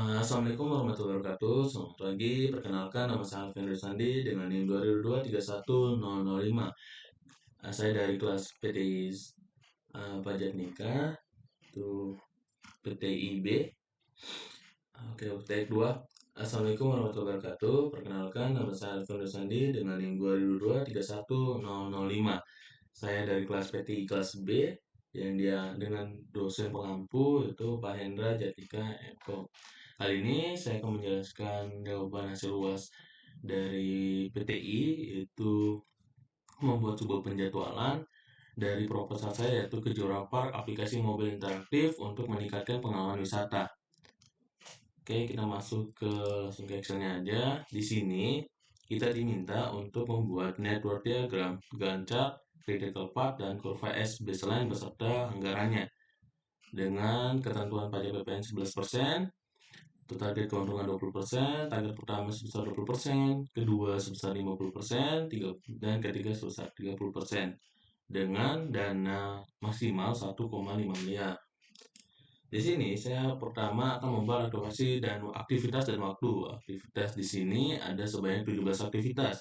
Assalamualaikum warahmatullahi wabarakatuh. Selamat pagi. Perkenalkan, nama saya Alvin Rizandi dengan NIM 2022-31005. Saya dari kelas PTI Pajak Nikah, itu PTIB. Oke, take 2. Assalamualaikum warahmatullahi wabarakatuh. Perkenalkan, nama saya Alvin Rizandi dengan NIM 2022-31005. Saya dari kelas PTI kelas B, yang dia dengan dosen pengampu yaitu Pak Hendra Jatika Eko. Kali ini saya akan menjelaskan jawaban hasil UAS dari PTI, yaitu membuat sebuah penjadwalan dari proposal saya, yaitu Kejora Park, aplikasi mobil interaktif untuk meningkatkan pengalaman wisata. Oke, kita masuk langsung ke Excel-nya aja. Di sini kita diminta untuk membuat network diagram, Gantt chart, critical path, dan kurva S baseline beserta anggarannya dengan ketentuan pajak PPN 11%, target keuntungan 20%, target pertama sebesar 20%, kedua sebesar 50%, dan ketiga sebesar 30%, dengan dana maksimal 1,5 miliar. Di sini saya pertama akan membuat aktivitas dan waktu. Aktivitas di sini ada sebanyak 17 aktivitas.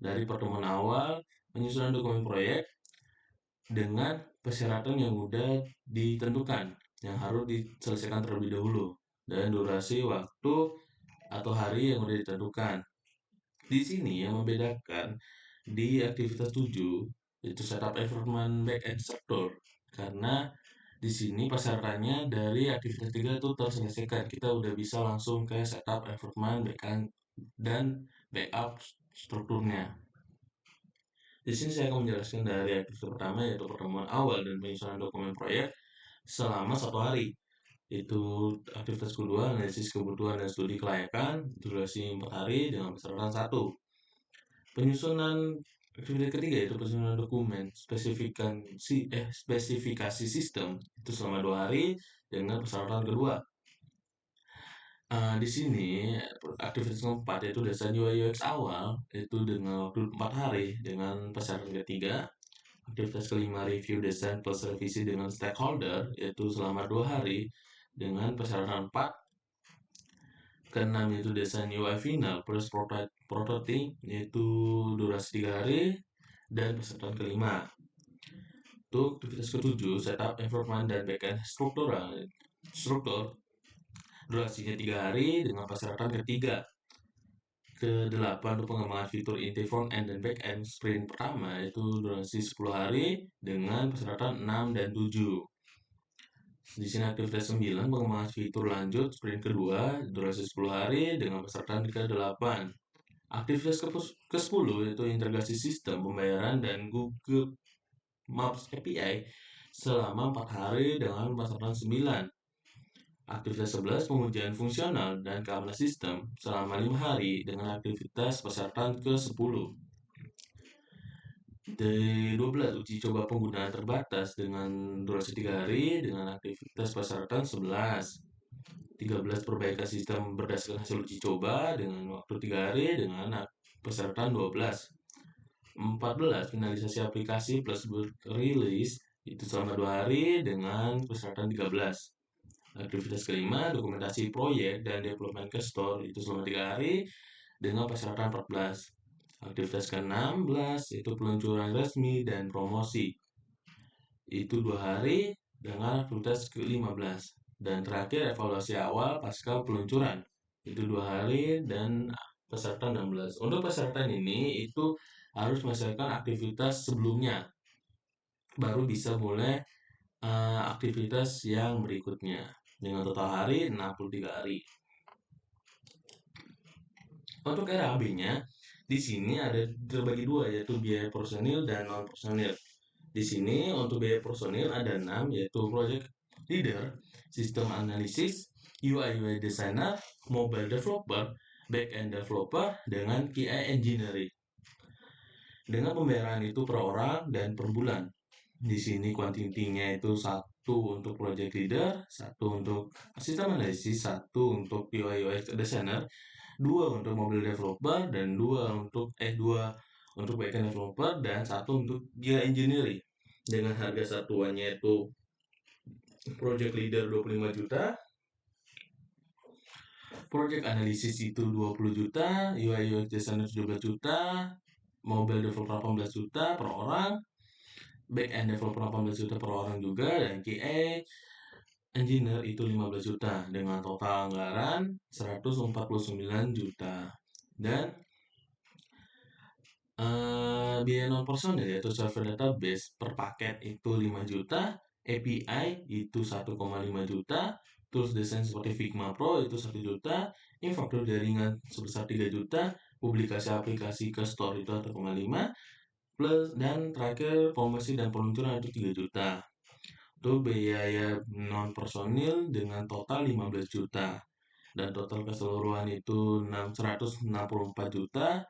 Dari pertemuan awal, penyusunan dokumen proyek dengan persyaratan yang mudah ditentukan, yang harus diselesaikan terlebih dahulu, dan durasi waktu atau hari yang sudah ditentukan. Di sini yang membedakan di aktivitas 7 itu setup environment backend struktur, karena di sini persyaratannya dari aktivitas 3 itu terselesaikan. Kita udah bisa langsung ke setup environment backend dan backup strukturnya. Di sini saya akan menjelaskan dari aktivitas pertama, yaitu pertemuan awal dan penyusunan dokumen proyek selama 1 hari. Itu aktivitas kedua, analisis kebutuhan dan studi kelayakan, durasi 4 hari dengan persyaratan 1. Penyusunan aktivitas ketiga yaitu penyusunan dokumen spesifikasi sistem itu selama 2 hari dengan persyaratan kedua. Di sini aktivitas keempat yaitu desain UI UX awal itu dengan waktu 4 hari dengan persyaratan ketiga. Aktivitas kelima review desain plus revisi dengan stakeholder yaitu selama 2 hari dengan persyaratan 4. Keenam yaitu desain UI final plus prototype yaitu durasi 3 hari dan persyaratan kelima. Untuk aktivitas ketujuh setup environment dan backend struktur durasinya 3 hari dengan persyaratan ketiga. Ke-8 untuk pengembangan fitur inti front end dan back end sprint pertama itu durasi 10 hari dengan persyaratan 6 dan 7. Di sini aktivitas 9 pengembangan fitur lanjut sprint kedua durasi 10 hari dengan persyaratan ke-8. Aktivitas ke-10 yaitu integrasi sistem pembayaran dan Google Maps API selama 4 hari dengan persyaratan 9. Aktivitas 11 pengujian fungsional dan keamanan sistem selama 5 hari dengan aktivitas persyaratan ke-10. D12 uji coba penggunaan terbatas dengan durasi 3 hari dengan aktivitas persyaratan 11. 13 perbaikan sistem berdasarkan hasil uji coba dengan waktu 3 hari dengan persyaratan 12. 14 finalisasi aplikasi plus release itu selama 2 hari dengan persyaratan 13. Aktivitas kelima dokumentasi proyek dan development ke store itu selama 3 hari dengan persyaratan 14. Aktivitas ke-16 itu peluncuran resmi dan promosi. Itu 2 hari dengan aktivitas ke-15. Dan terakhir evaluasi awal pasca peluncuran. Itu 2 hari dan persyaratan 16. Untuk persyaratan ini itu harus menyelesaikan aktivitas sebelumnya. Baru bisa mulai aktivitas yang berikutnya. Dengan total hari 63 hari. Untuk RAB-nya di sini ada terbagi dua yaitu biaya personil dan non personil. Di sini untuk biaya personil ada 6 yaitu project leader, sistem analisis, UI UX designer, mobile developer, back-end developer dengan QA engineering. Dengan pembayaran itu per orang dan per bulan. Di sini kuantitinya itu 1 untuk project leader, 1 untuk sistem analisis, 1 untuk UI UX designer, 2 untuk mobile developer dan 2 untuk backend developer dan 1 untuk QA engineering. Dengan harga satuannya itu project leader 25 juta, project analisis itu 20 juta, UI UX designer 17 juta, mobile developer 18 juta per orang, back end developer 18 juta per orang juga, dan QA engineer itu 15 juta dengan total anggaran 149 juta. Dan biaya non personil yaitu server database per paket itu 5 juta, API itu 1,5 juta, tools desain seperti Figma Pro itu 1 juta, infrastruktur jaringan sebesar 3 juta, publikasi aplikasi ke store itu 1,5, plus dan terakhir promosi dan peluncuran itu 3 juta. Itu biaya non personil dengan total 15 juta. Dan total keseluruhan itu 164 juta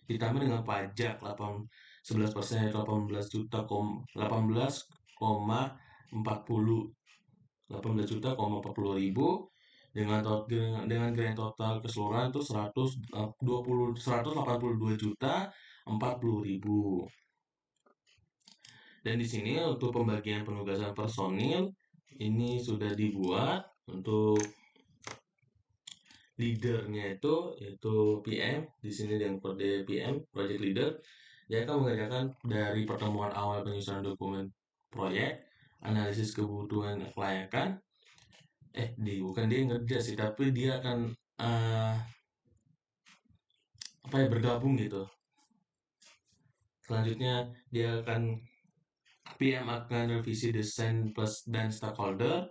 ditambah dengan pajak 11% yaitu 18 juta 18 juta 40 ribu dengan grand total keseluruhan itu 182 juta 40 ribu. Dan di sini untuk pembagian penugasan personil ini sudah dibuat. Untuk leadernya itu yaitu PM. Di sini yang kode PM, project leader, dia akan mengerjakan dari pertemuan awal penyusunan dokumen proyek, analisis kebutuhan kelayakan. Bukan dia ngerja sih, tapi dia akan bergabung gitu. Selanjutnya PM akan revisi desain plus dan stakeholder.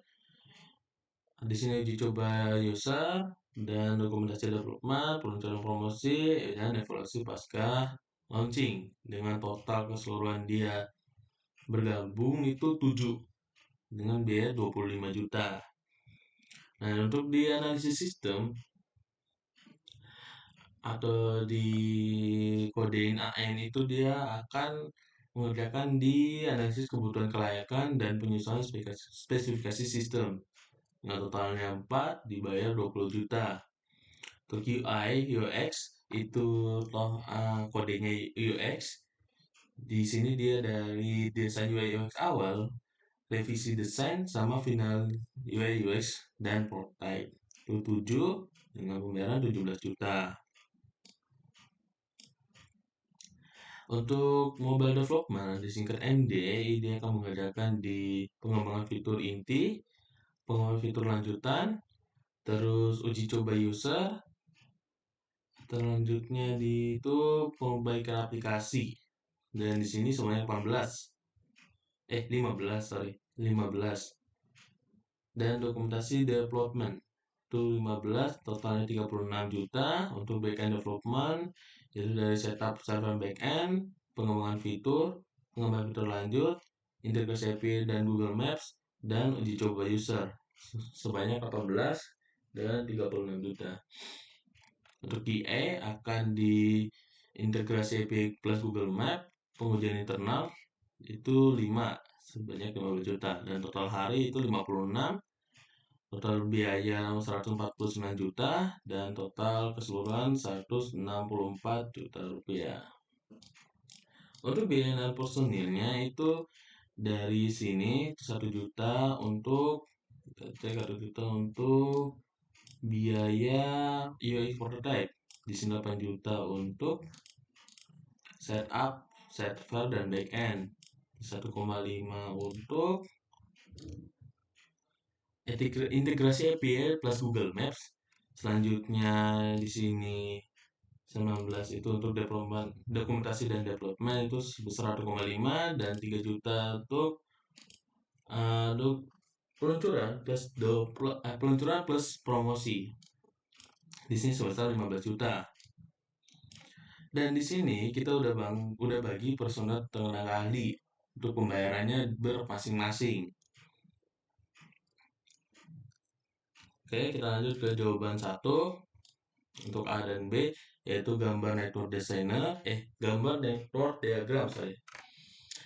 Di sini uji coba user dan dokumentasi development, peluncuran promosi, dan evaluasi pasca launching. Dengan total keseluruhan dia bergabung itu 7 dengan biaya 25 juta. Nah, untuk di analisis sistem atau di kodein AN itu dia akan mengerjakan di analisis kebutuhan kelayakan dan penyusunan spesifikasi sistem. Nah, totalnya 4 dibayar 20 juta. Untuk UI UX itu kodenya UX. Di sini dia dari desain UI UX awal, revisi desain sama final UI UX dan prototype. Itu 7 dengan pembayaran 17 juta. Untuk mobile development disingkat MD, dia akan mengerjakan di pengembangan fitur inti, pengembangan fitur lanjutan, terus uji coba user, selanjutnya itu perbaikan aplikasi. Dan di sini semuanya 15. 15. Dan dokumentasi development itu 15, totalnya 36 juta. Untuk backend development jadi dari setup server backend, pengembangan fitur lanjut, integrasi API dan Google Maps, dan uji coba user sebanyak 18 dan 36 juta. Untuk QA akan di integrasi API plus Google Map, pengujian internal itu 5 sebanyak 15 juta, dan total hari itu 56, total biaya 149 juta, dan total keseluruhan 164 juta rupiah. Untuk biaya non personilnya itu dari sini 1 juta untuk biaya UI prototype. Di sini 8 juta untuk setup, server dan backend. 1,5 untuk integrasi API plus Google Maps. Selanjutnya di sini 19 itu untuk development, dokumentasi dan development itu sebesar 1,5, dan 3 juta untuk peluncuran plus promosi. Di sini sebesar 15 juta. Dan di sini kita udah bagi personal tenaga ahli untuk pembayarannya bermasing-masing. Oke, kita lanjut ke jawaban 1 untuk A dan B, yaitu gambar network designer, gambar network diagram.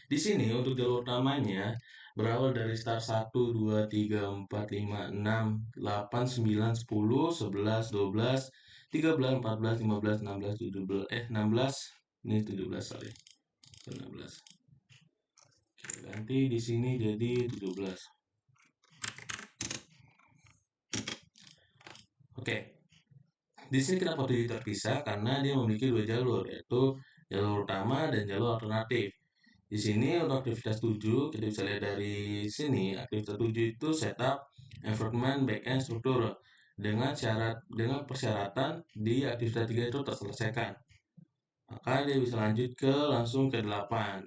Di sini untuk jalur utamanya berawal dari start 1, 2, 3, 4, 5, 6, 8, 9, 10, 11, 12, 13, 14, 15, 16, 17, 16, ini 17 16. Oke, ganti di sini jadi 17. Oke, di sini kenapa 7 terpisah? Karena dia memiliki dua jalur, yaitu jalur utama dan jalur alternatif. Di sini untuk aktivitas 7, kita bisa lihat dari sini, aktivitas 7 itu setup, environment, backend, struktur. Dengan persyaratan di aktivitas 3 itu terselesaikan. Maka dia bisa lanjut ke langsung ke 8.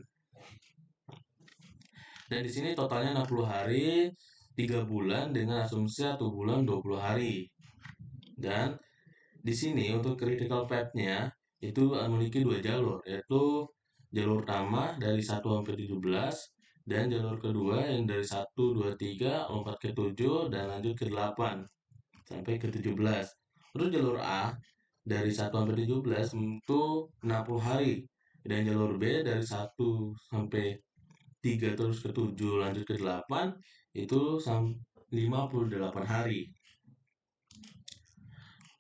Dan di sini totalnya 60 hari, 3 bulan dengan asumsi 1 bulan 20 hari. Dan di sini untuk critical path-nya itu memiliki dua jalur, yaitu jalur utama dari 1 sampai 17 dan jalur kedua yang dari 1, 2, 3, lompat ke 7 dan lanjut ke 8 sampai ke 17. Terus jalur A dari 1 sampai 17 itu 60 hari dan jalur B dari 1 sampai 3 terus ke 7 lanjut ke 8 itu 58 hari.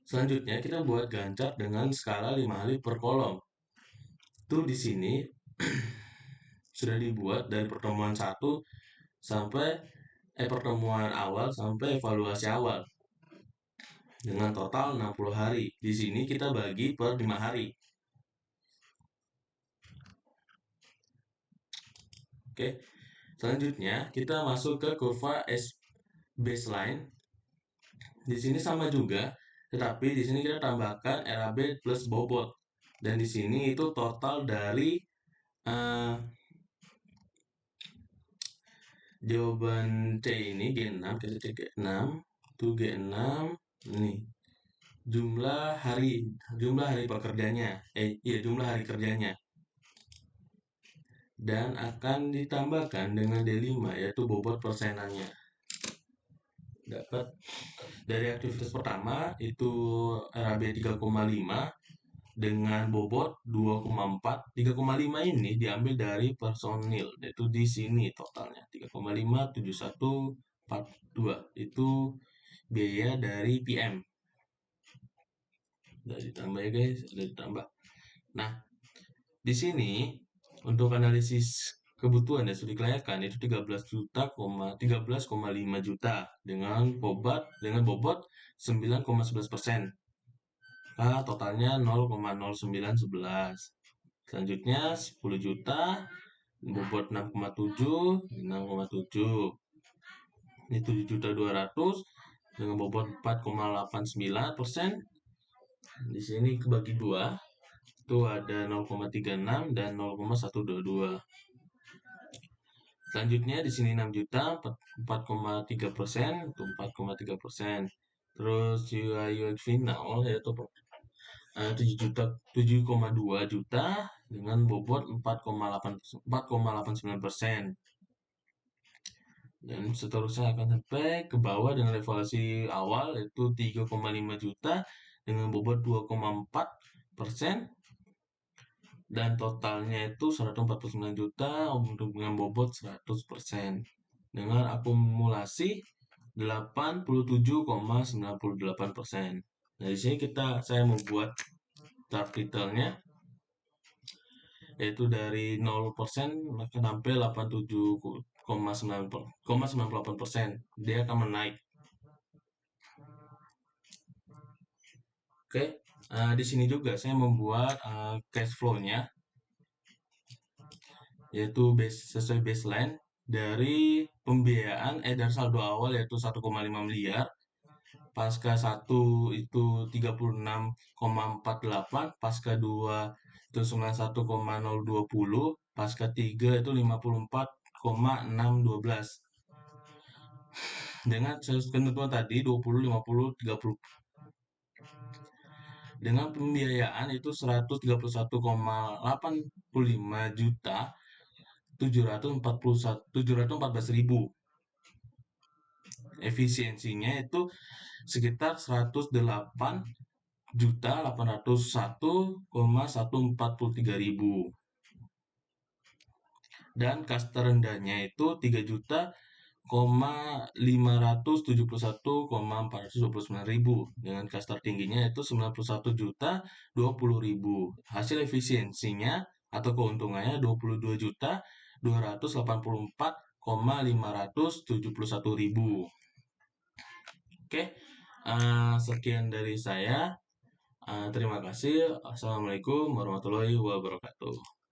Selanjutnya kita buat gancar dengan skala 5 hari per kolom. Itu di sini sudah dibuat dari pertemuan 1 sampai pertemuan awal sampai evaluasi awal dengan total 60 hari. Di sini kita bagi per 5 hari. Oke. Selanjutnya kita masuk ke kurva S baseline. Di sini sama juga, tetapi di sini kita tambahkan RAB plus bobot. Dan di sini itu total dari jawaban C ini G6, kita cek G6, itu G6 nih. Jumlah hari pekerjanya. Jumlah hari kerjanya. Dan akan ditambahkan dengan D5 yaitu bobot persenannya. Dapat dari aktivitas pertama itu RAB 3,5 dengan bobot 2,4. 3,5 ini diambil dari personil, yaitu di sini totalnya 3,57142 itu biaya dari PM. Udah ditambah ya guys, udah ditambah. Nah, di sini untuk analisis kebutuhan dan studi kelayakan itu 13,5 juta dengan bobot 9,11%. Totalnya 0,0911. Selanjutnya 10 juta bobot 6,7. Ini 7.200.000 dengan bobot 4,89%. Di sini kebagi dua. Itu ada 0,36 dan 0,122. Selanjutnya di sini 6 juta 4,3%, itu 4,3%. Terus UI UX final yaitu 7,2 juta dengan bobot 4,89%. Dan seterusnya akan sampai ke bawah dengan evaluasi awal yaitu 3,5 juta dengan bobot 2,4%. Dan totalnya itu 149 juta untuk dengan bobot 100% dengan akumulasi 87,98%. Nah, di sini saya membuat tab detailnya yaitu dari 0% maka sampai 87,98%. Dia akan menaik. Oke, di sini juga saya membuat cash flow-nya yaitu sesuai baseline dari pembiayaan dari saldo awal yaitu 1,5 miliar. Pasca 1 itu 36,48, pasca 2 itu 91,020, pasca 3 itu 54,612. Dengan ketentuan tadi 20, 50, 30. Dengan pembiayaan itu 131,85 juta 714.000. Efisiensinya itu sekitar 108.801,143.000. Dan kas terendahnya itu 3.571,429.000 dengan kas tertingginya itu 91.020.000. Hasil efisiensinya atau keuntungannya 22.284,571.000. Oke, Sekian dari saya, terima kasih. Assalamualaikum warahmatullahi wabarakatuh.